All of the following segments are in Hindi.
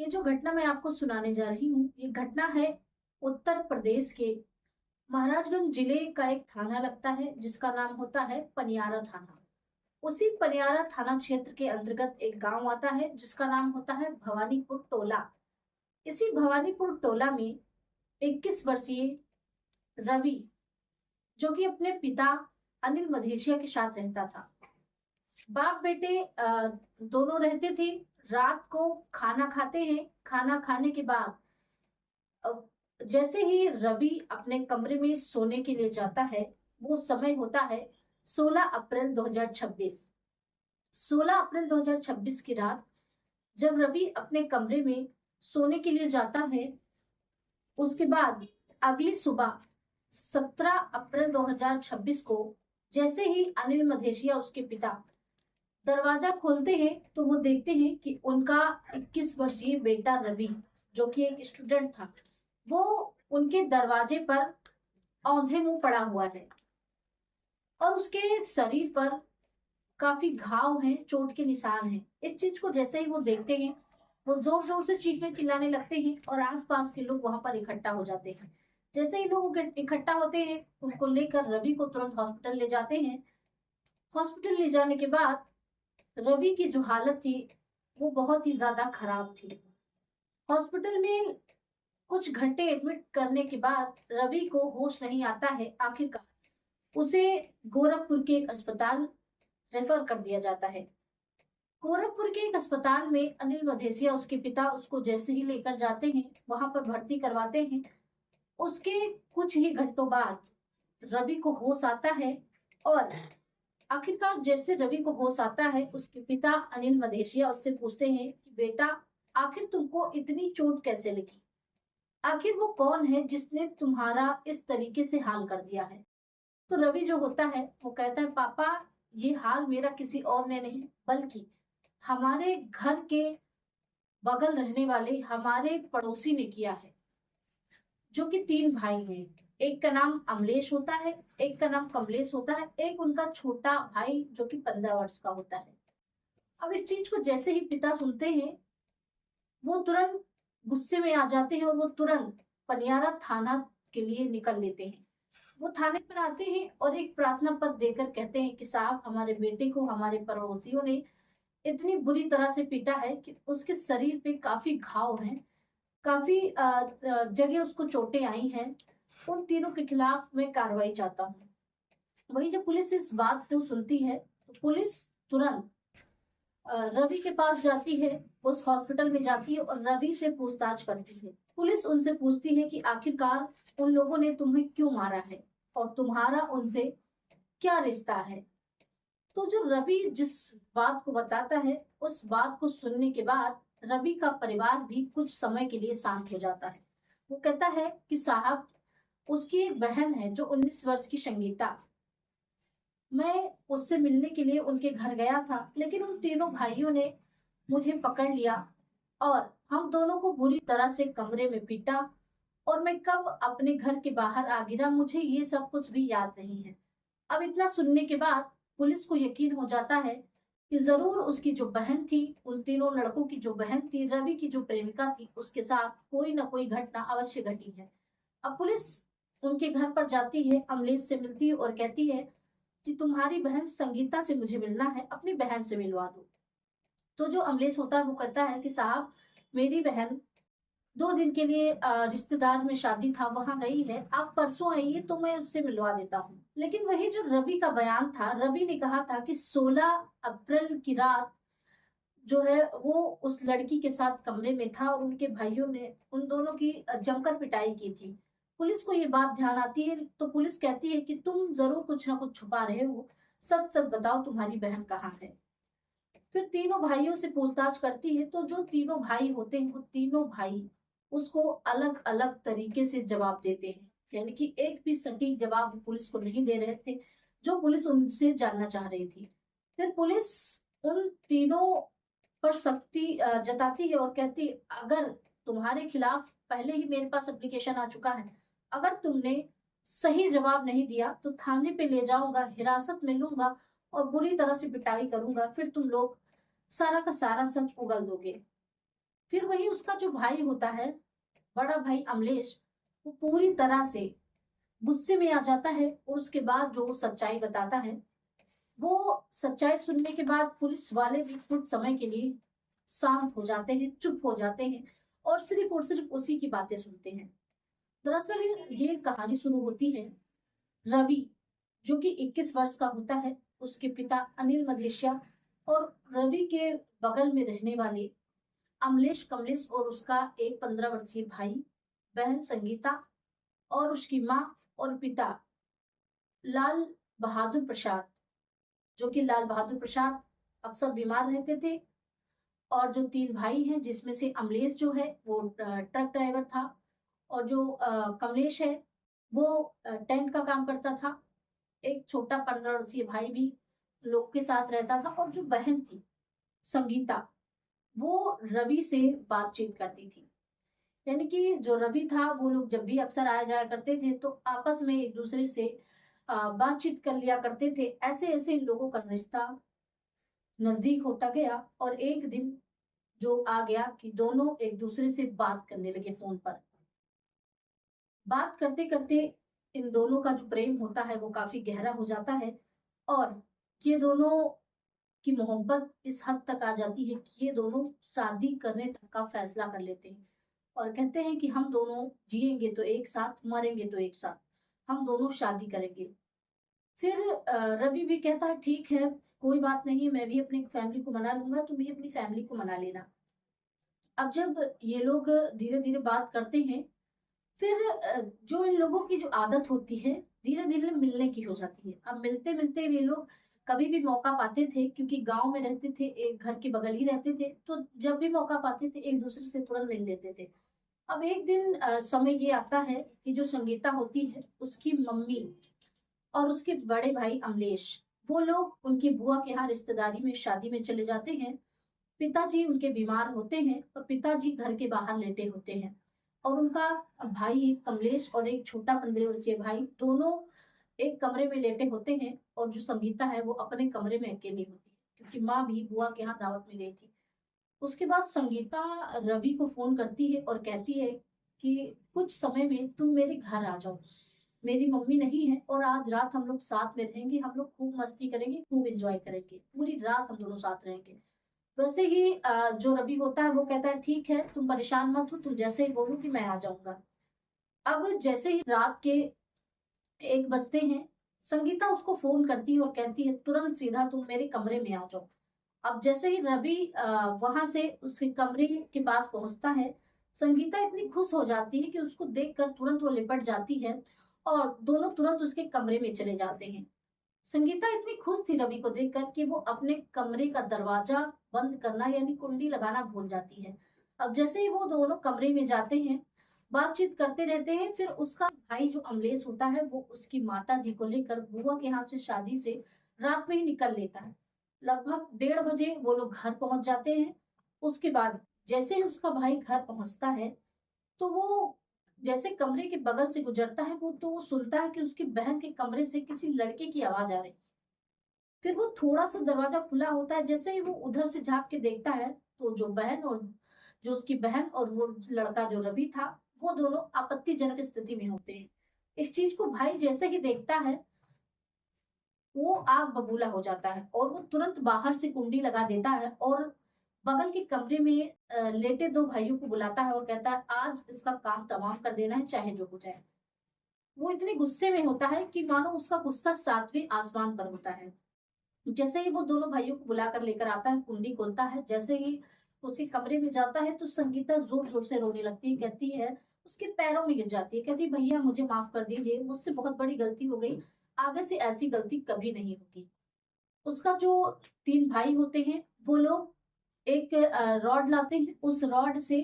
ये जो घटना मैं आपको सुनाने जा रही हूँ, ये घटना है उत्तर प्रदेश के महाराजगंज जिले का एक थाना लगता है जिसका नाम होता है पनियारा थाना। उसी पनियारा थाना क्षेत्र के अंतर्गत एक गांव आता है जिसका नाम होता है भवानीपुर टोला। इसी भवानीपुर टोला में 21 वर्षीय रवि, जो कि अपने पिता अनिल मधेसिया के साथ रहता था। बाप बेटे दोनों रहते थे। रात को खाना खाते हैं। खाना खाने के बाद जैसे ही रवि अपने कमरे में सोने के लिए जाता है, वो समय होता है 16 अप्रैल 2026। 16 अप्रैल 2026 की रात जब रवि अपने कमरे में सोने के लिए जाता है, उसके बाद अगली सुबह 17 अप्रैल 2026 को जैसे ही अनिल मधेसिया उसके पिता दरवाजा खोलते हैं तो वो देखते हैं कि उनका 21 वर्षीय बेटा रवि, जो कि एक स्टूडेंट था, वो उनके दरवाजे पर औंधे मुंह पड़ा हुआ है और उसके शरीर पर काफी घाव हैं, चोट के निशान हैं। इस चीज को जैसे ही वो देखते हैं, वो जोर जोर से चीखने चिल्लाने लगते हैं और आसपास के लोग वहां पर इकट्ठा हो जाते हैं। जैसे ही लोग इकट्ठा होते हैं, उनको लेकर रवि को तुरंत हॉस्पिटल ले जाते हैं। हॉस्पिटल ले जाने के बाद रवि की जो हालत थी वो बहुत ही ज्यादा खराब थी। हॉस्पिटल में कुछ घंटे एडमिट करने के बाद रवि को होश नहीं आता है। आखिरकार उसे गोरखपुर के एक अस्पताल रेफर कर दिया जाता है। गोरखपुर के एक अस्पताल में अनिल मधेसिया, उसके पिता, उसको जैसे ही लेकर जाते हैं, वहां पर भर्ती करवाते हैं। उसके कुछ ही घंटों बाद रवि को होश आता है और आखिरकार जैसे रवि को होश आता है, उसके पिता अनिल मधेसिया उससे पूछते हैं कि बेटा, आखिर तुमको इतनी चोट कैसे लगी? आखिर वो कौन है जिसने तुम्हारा इस तरीके से हाल कर दिया है? तो रवि जो होता है वो कहता है, पापा, ये हाल मेरा किसी और ने नहीं बल्कि हमारे घर के बगल रहने वाले हमारे पड़ोसी ने किया है, जो कि 3 भाई हैं। एक का नाम अमलेश होता है, एक का नाम कमलेश होता है, एक उनका छोटा भाई जो कि 15 वर्ष का होता है। अब इस चीज को जैसे ही पिता सुनते हैं, वो तुरंत गुस्से में आ जाते हैं और वो तुरंत पनियारा थाना के लिए निकल लेते हैं। वो थाने पर आते हैं और एक प्रार्थना पत्र देकर कहते हैं कि साहब, हमारे बेटे को हमारे पड़ोसियों ने इतनी बुरी तरह से पीटा है कि उसके शरीर पे काफी घाव हैं, काफी जगह उसको चोटें आई हैं। उन तीनों के खिलाफ मैं कार्रवाई चाहता हूँ। वही जब पुलिस इस बात को सुनती है तो पुलिस तुरंत रवि के पास जाती है, उस हॉस्पिटल में जाती है और रवि से पूछताछ करती है। पुलिस उनसे पूछती है कि आखिरकार उन लोगों ने तुम्हें क्यों मारा है और तुम्हारा उनसे क्या रिश्ता है। तो जो रवि जिस बात को बताता है, उस बात को सुनने के बाद रवि का परिवार भी कुछ समय के लिए शांत हो जाता है। वो कहता है कि साहब, उसकी एक बहन है जो 19 वर्ष की संगीता, मैं उससे मिलने के लिए उनके घर गया था, लेकिन उन तीनों भाइयों ने मुझे पकड़ लिया और हम दोनों को बुरी तरह से कमरे में पीटा और मैं कब अपने घर के बाहर आ गिरा, मुझे ये सब कुछ भी याद नहीं है। अब इतना सुनने के बाद पुलिस को यकीन हो जाता है कि जरूर उसकी जो बहन थी, उन तीनों लड़कों की जो बहन थी, रवि की जो प्रेमिका थी, उसके साथ कोई ना कोई घटना अवश्य घटी है। अब पुलिस उनके घर पर जाती है, अमलेश से मिलती है और कहती है कि तुम्हारी बहन संगीता से मुझे मिलना है, अपनी बहन से मिलवा दो। तो जो अमलेश होता है वो कहता है कि साहब, मेरी बहन 2 दिन के लिए रिश्तेदार में शादी था, वहां गई है, आप परसों आइए तो मैं उससे मिलवा देता हूँ। लेकिन वही जो रवि का बयान था, रवि ने कहा था कि 16 अप्रैल की रात जो है वो उस लड़की के साथ कमरे में था और उनके भाइयों ने उन दोनों की जमकर पिटाई की थी। पुलिस को ये बात ध्यान आती है तो पुलिस कहती है कि तुम जरूर कुछ ना कुछ छुपा रहे हो, सच सच बताओ, तुम्हारी बहन कहाँ है। फिर तीनों भाइयों से पूछताछ करती है तो जो तीनों भाई होते हैं, वो तीनों भाई उसको अलग अलग तरीके से जवाब देते हैं। यानी कि एक भी सटीक जवाब पुलिस को नहीं दे रहे थे जो पुलिस उनसे जानना चाह रही थी। फिर पुलिस उन तीनों पर सख्ती जताती है और कहती, अगर तुम्हारे खिलाफ पहले ही मेरे पास एप्लीकेशन आ चुका है, अगर तुमने सही जवाब नहीं दिया तो थाने पे ले जाऊंगा, हिरासत में लूंगा और बुरी तरह से पिटाई करूंगा, फिर तुम लोग सारा का सारा सच उगल दोगे। फिर वही उसका जो भाई होता है, बड़ा भाई अमलेश, वो पूरी तरह से गुस्से में आ जाता है और उसके बाद जो सच्चाई बताता है, वो सच्चाई सुनने के बाद पुलिस वाले भी कुछ समय के लिए शांत हो जाते हैं, चुप हो जाते हैं और सिर्फ उसी की बातें सुनते हैं। दरअसल ये कहानी शुरू होती है रवि, जो कि 21 वर्ष का होता है, उसके पिता अनिल मदेशिया और रवि के बगल में रहने वाले अमलेश कमलेश और उसका एक 15 वर्षीय भाई, बहन संगीता और उसकी माँ और पिता लाल बहादुर प्रसाद, जो कि लाल बहादुर प्रसाद अक्सर बीमार रहते थे। और जो 3 भाई हैं, जिसमें से अमलेश जो है वो ट्रक ड्राइवर था और जो कमलेश है वो टेंट का काम करता था। एक छोटा 15 वर्षीय भाई भी लोग के साथ रहता था और जो बहन थी संगीता, वो रवि से बातचीत करती थी। यानी कि जो रवि था, वो लोग जब भी अक्सर आया जाया करते थे तो आपस में एक दूसरे से बातचीत कर लिया करते थे। ऐसे ऐसे इन लोगों का रिश्ता नजदीक होता गया और एक दिन जो आ गया कि दोनों एक दूसरे से बात करने लगे फोन पर। बात करते करते इन दोनों का जो प्रेम होता है वो काफी गहरा हो जाता है और ये दोनों की मोहब्बत इस हद तक आ जाती है कि ये दोनों शादी करने तक का फैसला कर लेते हैं और कहते हैं कि हम दोनों जिएंगे तो एक साथ, मरेंगे तो एक साथ, हम दोनों शादी करेंगे। फिर रवि भी कहता है ठीक है, कोई बात नहीं, मैं भी अपनी फैमिली को मना लूंगा, तुम भी अपनी फैमिली को मना लेना। अब जब ये लोग धीरे धीरे बात करते हैं, फिर जो इन लोगों की जो आदत होती है धीरे धीरे मिलने की हो जाती है। अब मिलते मिलते ये लोग कभी भी मौका पाते थे, क्योंकि गांव में रहते थे, एक घर के बगल ही रहते थे, तो जब भी मौका पाते थे एक दूसरे से तुरंत मिल लेते थे। अब एक दिन समय ये आता है कि जो संगीता होती है उसकी मम्मी और उसके बड़े भाई अमलेश, वो लोग उनकी बुआ के यहाँ रिश्तेदारी में शादी में चले जाते हैं। पिताजी उनके बीमार होते हैं और पिताजी घर के बाहर लेटे होते हैं और उनका भाई एक कमलेश और एक छोटा 15 वर्षीय भाई दोनों एक कमरे में लेटे होते हैं और जो संगीता है वो अपने कमरे में अकेली होती है, क्योंकि माँ भी बुआ के यहाँ दावत में गई थी। उसके बाद संगीता रवि को फोन करती है और कहती है कि कुछ समय में तुम मेरे घर आ जाओ, मेरी मम्मी नहीं है और आज रात हम लोग साथ में रहेंगे, हम लोग खूब मस्ती करेंगे, खूब एंजॉय करेंगे, पूरी रात हम दोनों साथ रहेंगे। वैसे ही जो रवि होता है वो कहता है ठीक है, तुम परेशान मत हो, तुम जैसे ही बोलो कि मैं आ जाऊंगा। अब जैसे ही रात के 1 बजते हैं, संगीता उसको फोन करती है और कहती है तुरंत सीधा तुम मेरे कमरे में आ जाओ। अब जैसे ही रवि वहां से उसके कमरे के पास पहुंचता है, संगीता इतनी खुश हो जाती है कि उसको देखकर तुरंत वो लिपट जाती है और दोनों तुरंत उसके कमरे में चले जाते हैं। संगीता इतनी खुश थी रवि को देखकर कि वो अपने कमरे का दरवाजा बंद करना यानी कुंडी लगाना भूल जाती है। अब जैसे ही वो दोनों कमरे में जाते हैं, बातचीत करते रहते हैं, फिर उसका भाई जो अमलेश होता है वो उसकी माता जी को लेकर बुआ के यहाँ से शादी से रात में ही निकल लेता है। लगभग 1:30 बजे वो लोग घर पहुंच जाते हैं। उसके बाद जैसे ही उसका भाई घर पहुंचता है, तो वो जैसे कमरे के बगल से गुजरता है, वो सुनता है कि उसकी बहन के कमरे से किसी लड़के की आवाज आ रही। फिर वो थोड़ा सा दरवाजा खुला होता है, जैसे ही वो उधर से झांक के देखता है तो जो उसकी बहन और वो लड़का जो रवि था, वो दोनों आपत्तिजनक स्थिति में होते हैं। इस चीज को भाई जैसे ही देखता है, वो आग बबूला हो जाता है और वो तुरंत बाहर से कुंडी लगा देता है और बगल के कमरे में लेटे 2 भाइयों को बुलाता है और कहता है आज इसका काम तमाम कर देना है, चाहे जो हो जाए। वो इतने गुस्से में होता है कि मानो उसका गुस्सा 7वें आसमान पर होता है। जैसे ही वो दोनों भाइयों को बुलाकर लेकर आता है, कुंडी खोलता है, जैसे ही उसके कमरे में जाता है तो संगीता जोर जोर से रोने लगती है, कहती है, उसके पैरों में गिर जाती है, कहती भैया मुझे माफ कर दीजिए, मुझसे बहुत बड़ी गलती हो गई, आगे से ऐसी गलती कभी नहीं होगी। उसका जो 3 भाई होते हैं वो लोग एक रॉड लाते हैं, उस रॉड से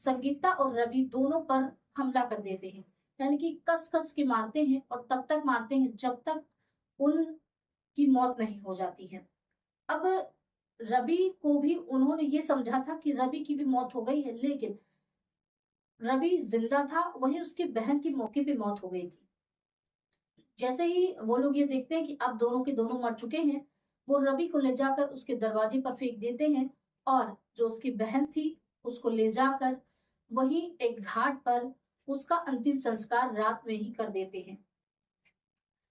संगीता और रवि दोनों पर हमला कर देते हैं, यानी कि कस कस के मारते हैं और तब तक मारते हैं जब तक उनकी मौत नहीं हो जाती है। अब रवि को भी उन्होंने ये समझा था कि रवि की भी मौत हो गई है, लेकिन रवि जिंदा था, वहीं उसकी बहन की मौके पे मौत हो गई थी। जैसे ही वो लोग ये देखते हैं कि अब दोनों के दोनों मर चुके हैं, वो रवि को ले जाकर उसके दरवाजे पर फेंक देते हैं और जो उसकी बहन थी उसको ले जाकर वहीं एक घाट पर उसका अंतिम संस्कार रात में ही कर देते हैं।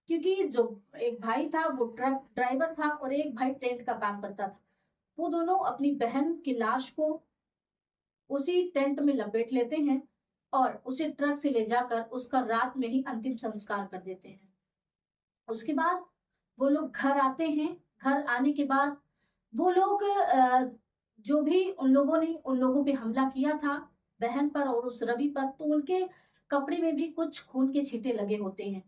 क्योंकि जो एक भाई था वो ट्रक ड्राइवर था और एक भाई टेंट का काम करता था। वो दोनों अपनी बहन की लाश को उसी टेंट में लपेट लेते हैं और उसे ट्रक से ले जाकर उसका रात में ही अंतिम संस्कार कर देते हैं। उसके बाद वो लोग घर आते हैं। घर आने के बाद वो लोग जो भी उन लोगों ने उन लोगों पे हमला किया था बहन पर और उस रवि पर, तो उनके कपड़े में भी कुछ खून के छींटे लगे होते हैं।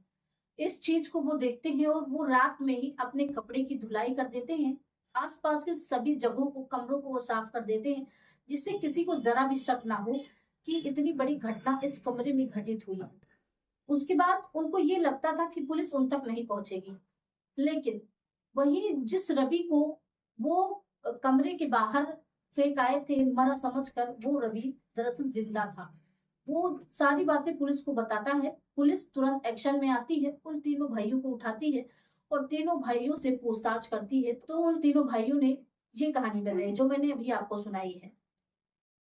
इस चीज को वो देखते हैं और वो रात में ही अपने कपड़े की धुलाई कर देते हैं। आसपास के सभी जगहों को, कमरों को वो साफ कर देते हैं, जिससे किसी को जरा भी शक ना हो कि इतनी बड़ी घटना इस कमरे में घटित हुई। उसके बाद उनको ये लगता था कि पुलिस उन तक नहीं पहुंचेगी, लेकिन वही जिस रवि को वो कमरे के बाहर फेंक आए थे मरा समझकर, वो रवि दरअसल जिंदा था। वो सारी बातें पुलिस को बताता है। पुलिस तुरंत एक्शन में आती है, उन तीनों भाइयों को उठाती है और तीनों भाइयों से पूछताछ करती है। तो उन तीनों भाइयों ने ये कहानी बताई जो मैंने अभी आपको सुनाई है।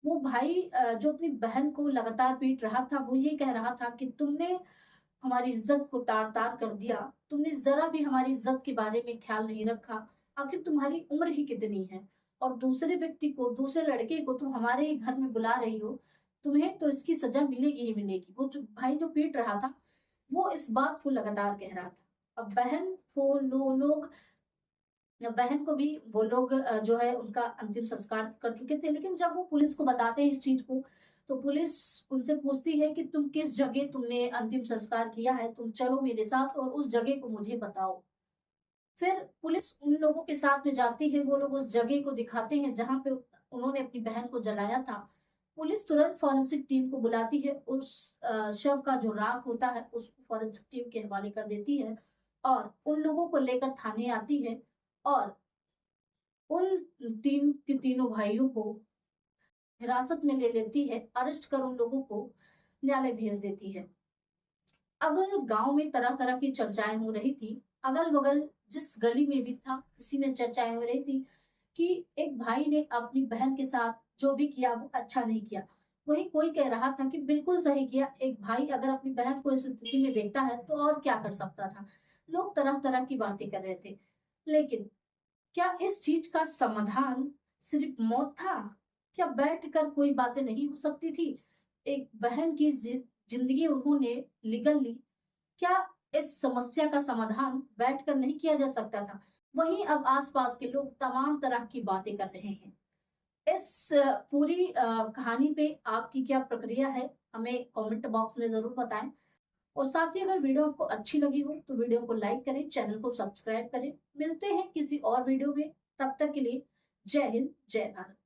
वो भाई जो अपनी बहन को लगातार पीट रहा था, वो ये कह रहा था कि तुमने हमारी इज्जत को तार तार कर दिया, तुमने जरा भी हमारी इज्जत के बारे में ख्याल नहीं रखा। आखिर तुम्हारी उम्र ही कितनी है और दूसरे व्यक्ति को, दूसरे लड़के को तुम हमारे ही घर में बुला रही हो, तुम्हें तो इसकी सजा मिलेगी ही मिलेगी। वो जो भाई जो पीट रहा था वो इस बात को लगातार कह रहा था। अब बहन को लोग बहन को भी वो लोग जो है उनका अंतिम संस्कार कर चुके थे, लेकिन जब वो पुलिस को बताते हैं इस चीज को, तो पुलिस उनसे पूछती है कि तुम किस जगह तुमने अंतिम संस्कार किया है, तुम चलो मेरे साथ और उस जगह को मुझे बताओ। फिर पुलिस उन लोगों के साथ में जाती है। वो लोग उस जगह को दिखाते हैं जहां पे उन्होंने अपनी बहन को जलाया था। पुलिस तुरंत फॉरेंसिक टीम को बुलाती है। उस शव का जो राख होता है उसको फॉरेंसिक टीम के हवाले कर देती है और उन लोगों को लेकर थाने आती है और उन तीनों भाइयों को हिरासत में ले लेती है, अरेस्ट कर उन लोगों को न्यायालय भेज देती है। अब गांव में तरह तरह की चर्चाएं हो रही थी। अगल बगल जिस गली में भी था उसी में चर्चाएं हो रही थी कि एक भाई ने अपनी बहन के साथ जो भी किया वो अच्छा नहीं किया। वही कोई कह रहा था कि बिल्कुल सही किया, एक भाई अगर अपनी बहन को इस स्थिति में देखता है तो और क्या कर सकता था। लोग तरह तरह की बातें कर रहे थे, लेकिन क्या इस चीज का समाधान सिर्फ मौत था? क्या बैठकर कोई बातें नहीं हो सकती थी? एक बहन की जिंदगी उन्होंने निगल ली, क्या इस समस्या का समाधान बैठकर नहीं किया जा सकता था? वहीं अब आसपास के लोग तमाम तरह की बातें कर रहे हैं। इस पूरी कहानी पे आपकी क्या प्रक्रिया है, हमें कमेंट बॉक्स में जरूर बताएं। और साथ ही अगर वीडियो आपको अच्छी लगी हो तो वीडियो को लाइक करें, चैनल को सब्सक्राइब करें। मिलते हैं किसी और वीडियो में, तब तक के लिए जय हिंद, जय भारत।